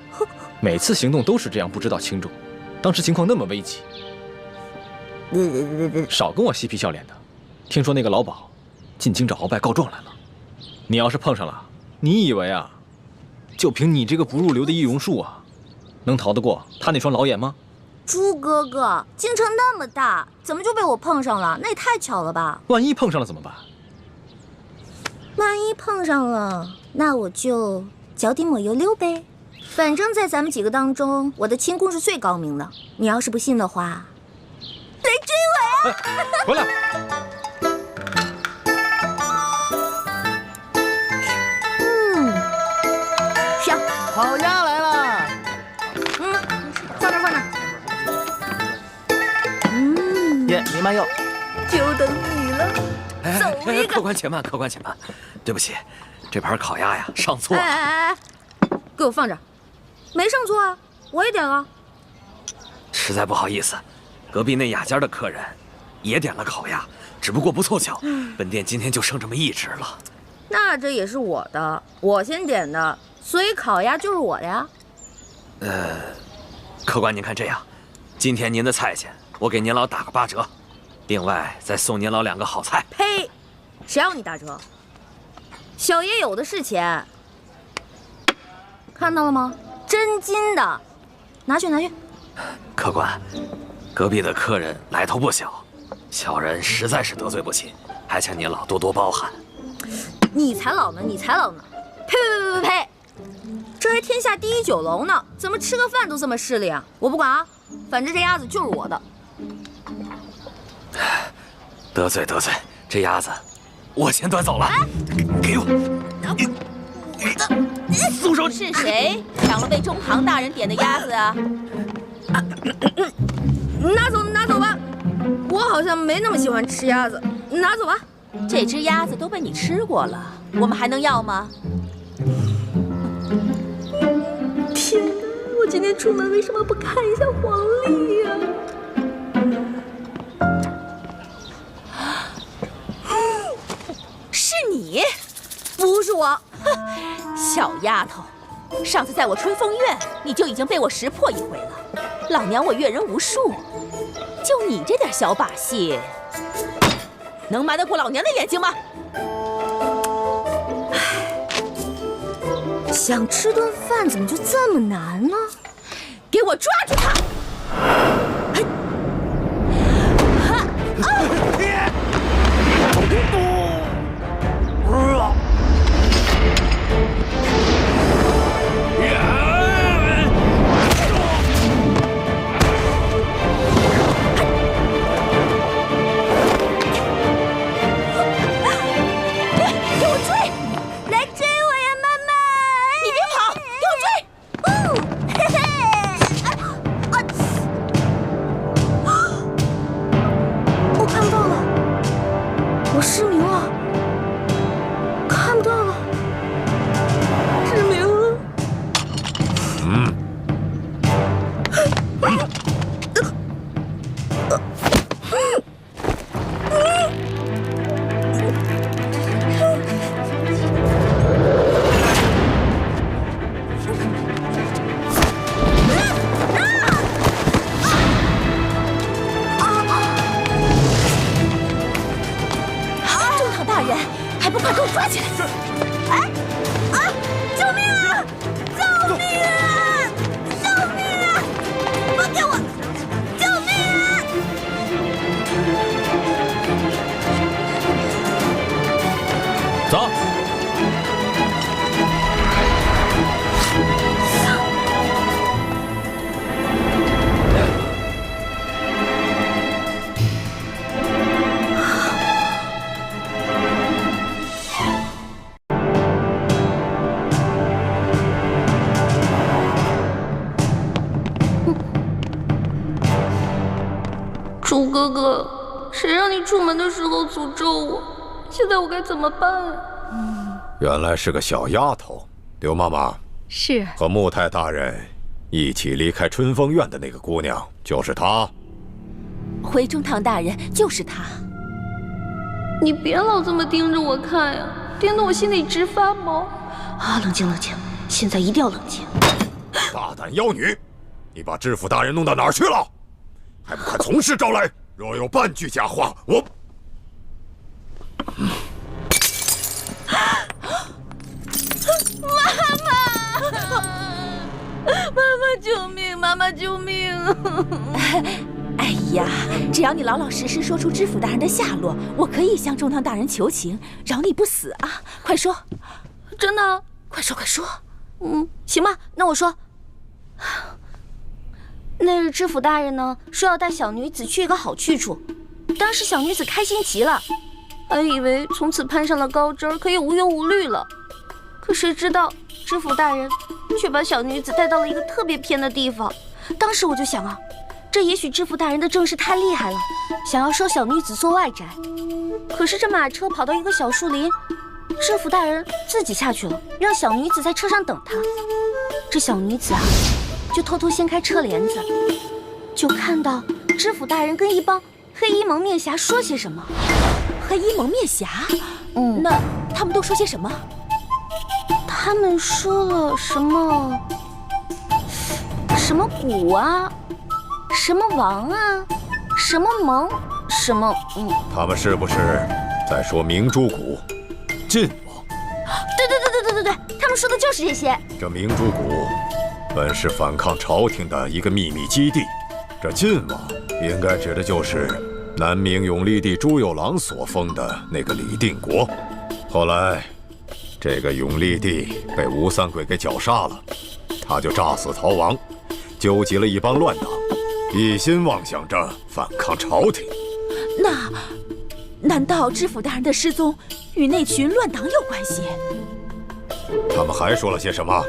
每次行动都是这样，不知道轻重。当时情况那么危急，少跟我嬉皮笑脸的。听说那个老鸨进京找鳌拜告状来了，你要是碰上了，你以为啊，就凭你这个不入流的易容术啊，能逃得过他那双老眼吗？猪哥哥，京城那么大，怎么就被我碰上了？那也太巧了吧！万一碰上了怎么办？万一碰上了，那我就脚底抹油溜呗。反正，在咱们几个当中，我的轻功是最高明的。你要是不信的话，来追我呀！回来！香，烤鸭来了。放这放这。耶，你慢用。就等你了。走一个。客官且慢，客官且慢。对不起，这盘烤鸭呀上错了。哎，给我放这儿。没上错啊，我也点了。实在不好意思，隔壁那雅间的客人也点了烤鸭，只不过不凑巧，本店今天就剩这么一只了。那这也是我的，我先点的，所以烤鸭就是我的呀。客官您看这样，今天您的菜钱我给您老打个8折，另外再送您老2个好菜。呸！谁要你打折？小爷有的是钱。看到了吗？真金的，拿去拿去。客官，隔壁的客人来头不小，小人实在是得罪不起，还请您老多多包涵。你才老呢，你才老呢！呸呸呸呸呸！这还天下第一酒楼呢，怎么吃个饭都这么势利啊？我不管啊，反正这鸭子就是我的。得罪得罪，这鸭子我先端走了。给我！松手！是谁抢了被中堂大人点的鸭子啊？拿走拿走吧，我好像没那么喜欢吃鸭子，拿走吧。这只鸭子都被你吃过了，我们还能要吗？天哪，我今天出门为什么不看一下黄历呀？是你？不是我。小丫头，上次在我春风院，你就已经被我识破一回了。老娘我阅人无数，就你这点小把戏，能瞒得过老娘的眼睛吗？想吃顿饭怎么就这么难呢？给我抓住他！我失明了，看不到了，失明了。还不快给我抓起来！哎，啊！救命啊！救命啊！救命啊！放开我！救命啊！走。哥哥，谁让你出门的时候诅咒我？现在我该怎么办啊？原来是个小丫头，刘妈妈。是。和穆太大人一起离开春风院的那个姑娘，就是她。回中堂大人就是她。你别老这么盯着我看呀，盯得我心里直发毛。啊，冷静冷静，现在一定要冷静。大胆妖女，你把知府大人弄到哪儿去了？还不快从实招来！若有半句假话，我……妈妈救命！妈妈救命！哎呀，只要你老老实实说出知府大人的下落，我可以向中堂大人求情，饶你不死啊！快说！真的？快说快说！行吧，那我说。那日知府大人呢，说要带小女子去一个好去处，当时小女子开心极了，还以为从此攀上了高枝，可以无忧无虑了。可谁知道知府大人却把小女子带到了一个特别偏的地方。当时我就想啊，这也许知府大人的正事太厉害了，想要收小女子做外宅。可是这马车跑到一个小树林，知府大人自己下去了，让小女子在车上等他。这小女子啊，就偷偷掀开车帘子，就看到知府大人跟一帮黑衣蒙面侠说些什么。黑衣蒙面侠？那他们都说些什么？他们说了什么？什么谷啊，什么王啊，什么蒙，什么……他们是不是在说明珠谷、晋王？对，他们说的就是这些。这明珠谷本是反抗朝廷的一个秘密基地，这晋王应该指的就是南明永历帝朱由榔所封的那个李定国。后来，这个永历帝被吴三桂给绞杀了，他就诈死逃亡，纠集了一帮乱党，一心妄想着反抗朝廷。那难道知府大人的失踪与那群乱党有关系？他们还说了些什么？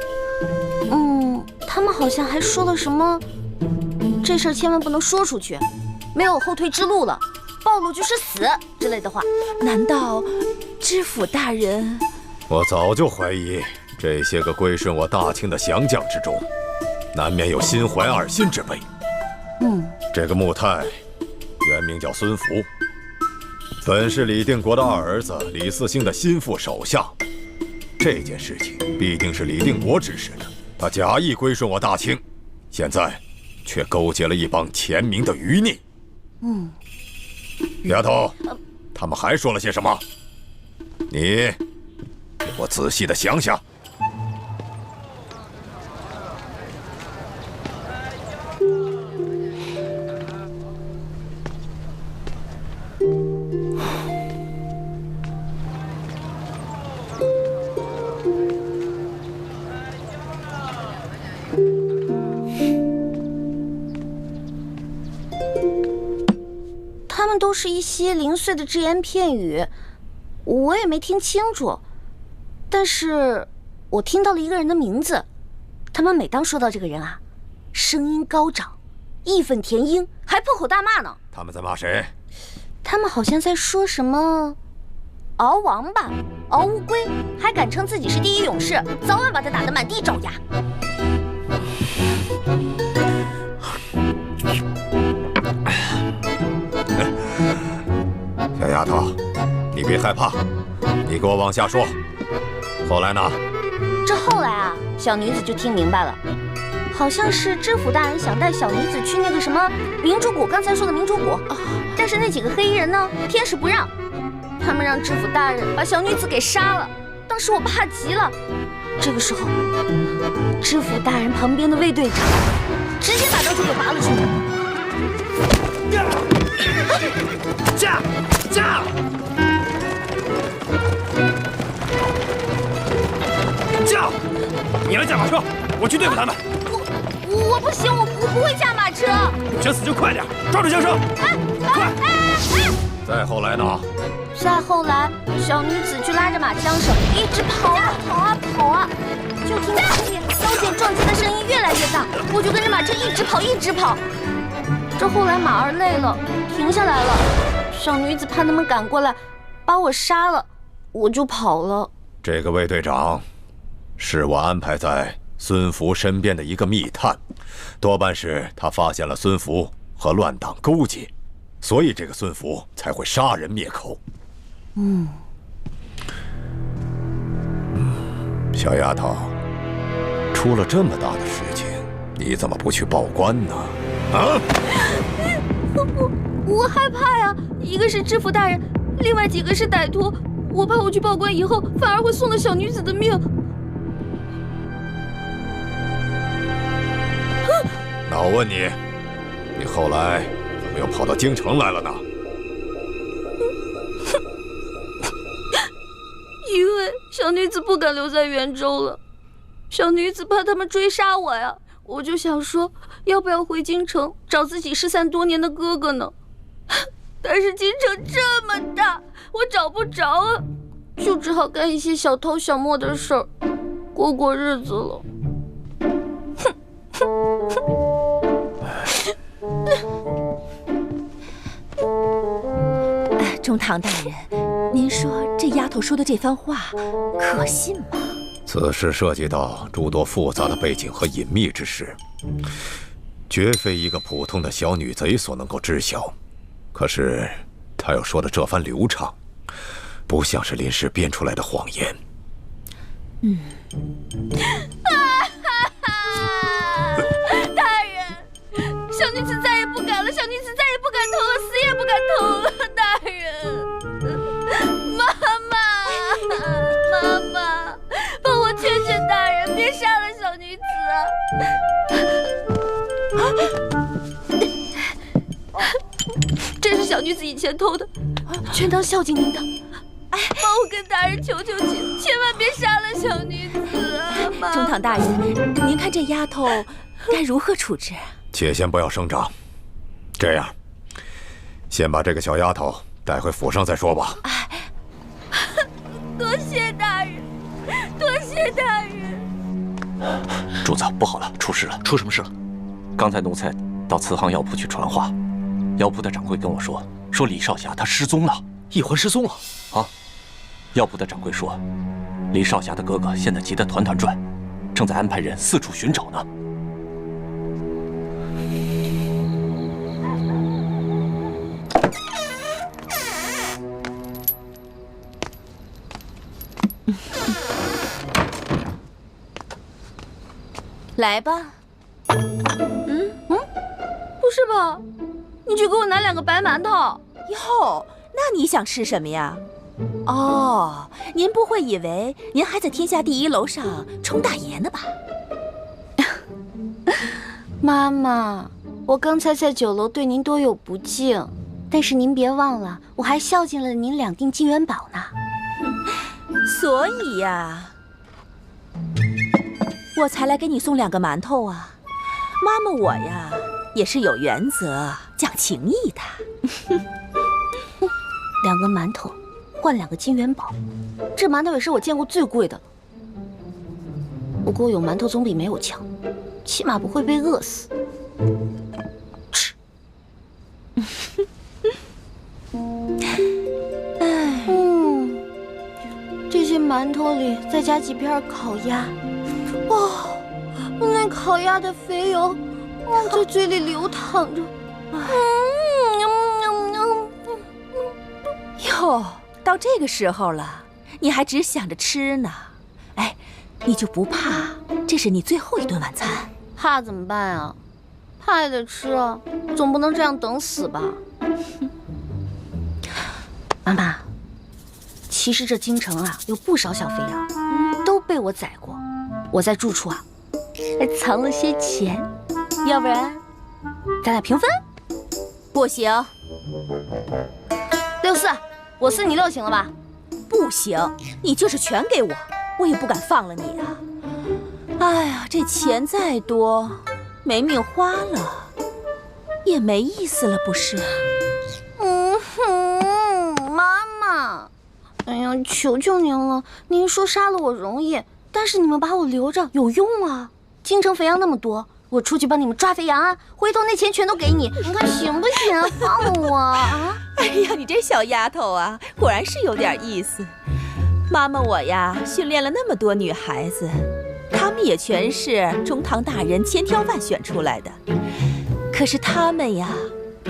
他们好像还说了什么，这事儿千万不能说出去，没有后退之路了，暴露就是死之类的话。难道知府大人？我早就怀疑这些个归顺我大清的降将之中，难免有心怀二心之辈。这个穆泰原名叫孙福，本是李定国的二儿子李嗣兴的心腹手下。这件事情必定是李定国指使的，他假意归顺我大清，现在却勾结了一帮前明的余孽。丫头，他们还说了些什么？你给我仔细的想想。他们都是一些零碎的只言片语，我也没听清楚，但是我听到了一个人的名字。他们每当说到这个人啊，声音高涨，义愤填膺，还破口大骂呢。他们在骂谁？他们好像在说什么敖王吧，敖乌龟，还敢称自己是第一勇士，早晚把他打得满地找牙。小丫头，你别害怕，你给我往下说。后来呢？这后来啊，小女子就听明白了，好像是知府大人想带小女子去那个什么明珠谷，刚才说的明珠谷，但是那几个黑衣人呢，偏是不让，他们让知府大人把小女子给杀了。当时我怕极了，这个时候，知府大人旁边的卫队长直接把刀就给拔了出来。驾！驾！你来驾马车，我去对付他们。我不行，我不会驾马车。想死就快点，抓住缰绳！快！再后来呢？再后来，小女子就拉着马缰绳，一直跑啊，就听到后面刀剑撞击的声音越来越大，我就跟着马车一直跑。这后来马儿累了，停下来了。小女子怕他们赶过来，把我杀了，我就跑了。这个卫队长，是我安排在孙福身边的一个密探，多半是他发现了孙福和乱党勾结，所以这个孙福才会杀人灭口。小丫头，出了这么大的事情，你怎么不去报官呢？啊！我害怕呀，一个是知府大人，另外几个是歹徒，我怕我去报官以后，反而会送了小女子的命。那我问你，你后来怎么又跑到京城来了呢？因为小女子不敢留在袁州了，小女子怕他们追杀我呀，我就想说，要不要回京城找自己失散多年的哥哥呢？但是京城这么大，我找不着啊，就只好干一些小偷小摸的事儿，过日子了。中堂大人，您说这丫头说的这番话可信吗？此事涉及到诸多复杂的背景和隐秘之事，绝非一个普通的小女贼所能够知晓。可是她又说的这番流畅，不像是临时编出来的谎言。大人，小女子再也不敢了，小女子再也不敢偷了，死也不敢偷了。大人，妈妈，帮我劝劝大人，别杀了小女子啊！这是小女子以前偷的，全当孝敬您的。帮我跟大人求求情，千万别杀了小女子啊！妈妈，中堂大人，您看这丫头该如何处置？且先不要声张，这样，先把这个小丫头带回府上再说吧。多谢大人，多谢大人。主子，不好了，出事了！出什么事了？刚才奴才到慈航药铺去传话，药铺的掌柜跟我说李少侠他失踪了。易环失踪了啊！药铺的掌柜说，李少侠的哥哥现在急得团团转，正在安排人四处寻找呢。来吧。不是吧？你去给我拿2个白馒头。哟，那你想吃什么呀？哦，您不会以为您还在天下第1楼上冲大爷呢吧？妈妈，我刚才在9楼对您多有不敬，但是您别忘了，我还孝敬了您2锭金元宝呢。所以呀，我才来给你送2个馒头啊。妈妈我呀，也是有原则、讲情义的。2个馒头换2个金元宝，这馒头也是我见过最贵的了。不过有馒头总比没有强，起码不会被饿死。吃。这些馒头里再加几片烤鸭，哇，那烤鸭的肥油在嘴里流淌着。哟，到这个时候了，你还只想着吃呢？哎，你就不怕这是你最后一顿晚餐？怕怎么办啊？怕也得吃啊，总不能这样等死吧？妈妈，其实这京城啊有不少小肥羊，都被我宰过。我在住处啊还藏了些钱，要不然咱俩平分？不行。64，我4你6行了吧？不行，你就是全给我，我也不敢放了你啊！哎呀，这钱再多，没命花了，也没意思了，不是？妈妈，哎呀，求求您了，您说杀了我容易，但是你们把我留着有用啊！京城肥羊那么多，我出去帮你们抓肥羊啊，回头那钱全都给你，你看行不行啊？放我啊！哎呀，你这小丫头啊，果然是有点意思。妈妈我呀，训练了那么多女孩子，她们也全是中堂大人千挑万选出来的。可是她们呀，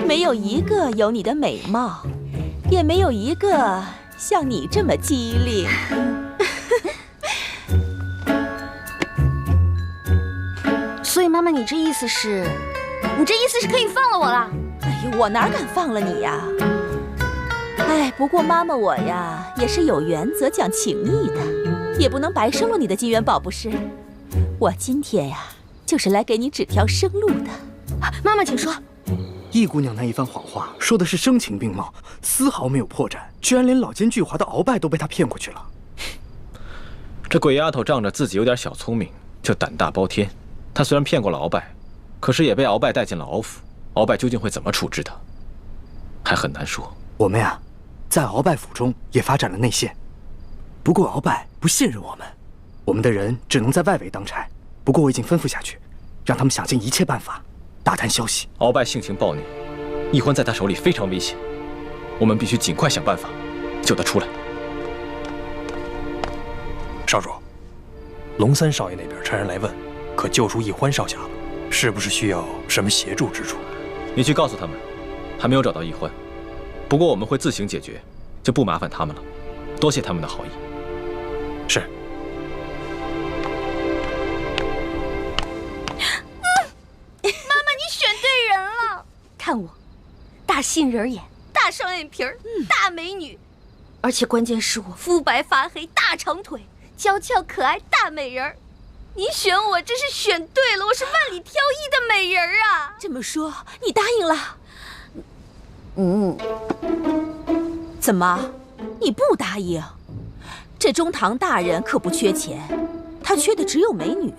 没有一个有你的美貌，也没有一个像你这么机灵。所以妈妈，你这意思是可以放了我了？哎呦，我哪敢放了你呀！哎，不过妈妈我呀也是有原则、讲情义的，也不能白生了你的金元宝，不是？我今天呀就是来给你指条生路的。妈妈，请说。易姑娘那一番谎话说的是声情并茂，丝毫没有破绽，居然连老奸巨猾的鳌拜都被她骗过去了。这鬼丫头仗着自己有点小聪明，就胆大包天。她虽然骗过了鳌拜，可是也被鳌拜带进了鳌府。鳌拜究竟会怎么处置她，还很难说。我们呀，在鳌拜府中也发展了内线，不过鳌拜不信任我们，我们的人只能在外围当差。不过我已经吩咐下去，让他们想尽一切办法打探消息。鳌拜性情暴虐，易欢在他手里非常危险，我们必须尽快想办法救他出来。少主，龙三少爷那边差人来问，可救出易欢少侠了，是不是需要什么协助之处？你去告诉他们，还没有找到易欢，不过我们会自行解决，就不麻烦他们了。多谢他们的好意。是。妈妈，你选对人了。看我，大杏仁眼，大双眼皮儿，大美女，而且关键是我肤白发黑，大长腿，娇俏可爱，大美人儿。你选我真是选对了，我是万里挑一的美人儿啊！这么说，你答应了？怎么，你不答应？这中堂大人可不缺钱，他缺的只有美女。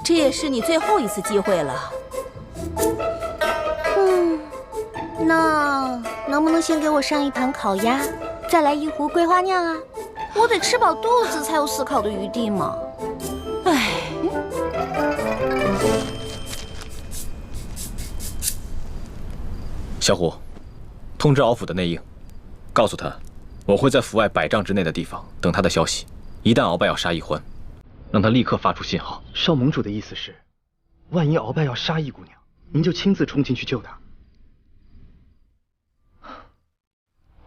这也是你最后一次机会了。那能不能先给我上一盘烤鸭，再来一壶桂花酿啊？我得吃饱肚子才有思考的余地嘛。唉，小虎，通知鳌府的内应，告诉他，我会在府外100丈之内的地方等他的消息。一旦鳌拜要杀易欢，让他立刻发出信号。少盟主的意思是，万一鳌拜要杀易姑娘，您就亲自冲进去救她。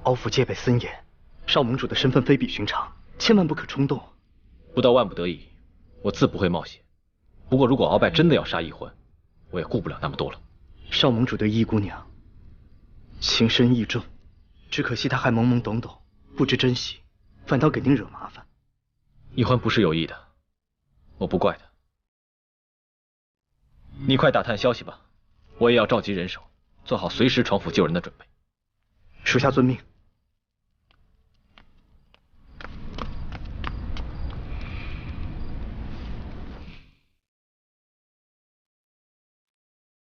鳌府戒备森严，少盟主的身份非比寻常，千万不可冲动。不到万不得已，我自不会冒险。不过如果鳌拜真的要杀易欢，我也顾不了那么多了。少盟主对易姑娘情深意重，只可惜她还懵懵懂懂，不知珍惜，反倒给您惹麻烦。易欢不是有意的，我不怪他。你快打探消息吧，我也要召集人手，做好随时闯府救人的准备。属下遵命。